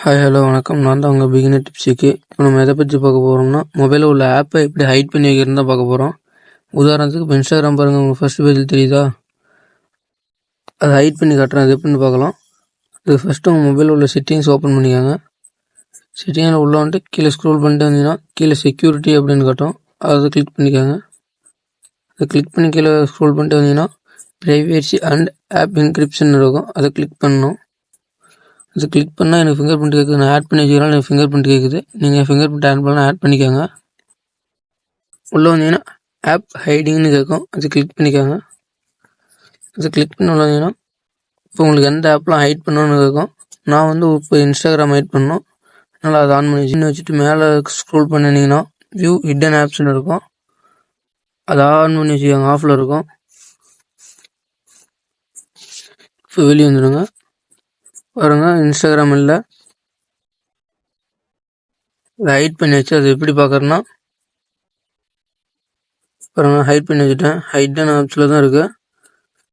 Hi hello வணக்கம். நான் தான் உங்கள் பிகினர் டிப்ஸுக்கு. இப்போ நம்ம எதை பற்றி பார்க்க போகிறோம்னா, மொபைலில் உள்ள ஆப்பை எப்படி ஹைட் பண்ணி வைக்கிறதுன்னு தான் பார்க்க போகிறோம். உதாரணத்துக்கு இப்போ இன்ஸ்டாகிராம் பாருங்கள், உங்களுக்கு ஃபஸ்ட் பேஜில் தெரியுதா? அதை ஹைட் பண்ணி காட்டுறேன். அது எப்படின்னு பார்க்கலாம். அது ஃபஸ்ட்டு உங்கள் மொபைலில் உள்ள செட்டிங்ஸ் ஓப்பன் பண்ணிக்கோங்க. செட்டிங்கில் உள்ள வந்துட்டு கீழே ஸ்க்ரோல் பண்ணிட்டு வந்தீங்கன்னா கீழே செக்யூரிட்டி அப்படின்னு காட்டும். அதை கிளிக் பண்ணிக்கோங்க. அதை கிளிக் பண்ணி கீழே ஸ்க்ரோல் பண்ணிட்டு வந்தீங்கன்னா ப்ரைவேசி அண்ட் ஆப் என்கிரிப்ஷன் இருக்கும். அதை கிளிக் பண்ணணும். அது கிளிக் பண்ணால் எனக்கு ஃபிங்கர் பிரிண்ட் கேட்குது. நான் ஆட் பண்ணி வச்சுக்கிறேன். எனக்கு ஃபிங்கர் பிரிண்ட் கேட்குது. நீங்கள் ஃபிங்கர் பிரிண்ட் ஆட் பண்ணலாம், ஆட் பண்ணிக்கோங்க. உள்ளே வந்தீங்கன்னா ஆப் ஹைடிங்னு கேட்கும். அது கிளிக் பண்ணிக்கோங்க. அது கிளிக் பண்ண உள்ள வந்தீங்கன்னா இப்போ உங்களுக்கு எந்த ஆப்லாம் ஹைட் பண்ணணும்னு கேட்கும். நான் வந்து இப்போ இன்ஸ்டாகிராம் ஹைட் பண்ணணும். அதனால் அதை ஆன் பண்ணி வச்சுட்டு மேலே ஸ்க்ரோல் பண்ணிங்கன்னா வியூ ஹிடன் ஆப்ஸ்னு இருக்கும். அதை ஆன் பண்ணி வச்சுக்கோங்க. ஆஃபில் இருக்கும். இப்போ வெளியே வந்துடுங்க. பாருங்க, இன்ஸ்டாகிராம் இல்லை, அதை ஹைட் பண்ணி வச்சு அது எப்படி பார்க்குறேன்னா பாருங்க, ஹைட் பண்ணி வச்சுட்டேன். ஹைடன் ஆப்ஸில் தான் இருக்குது.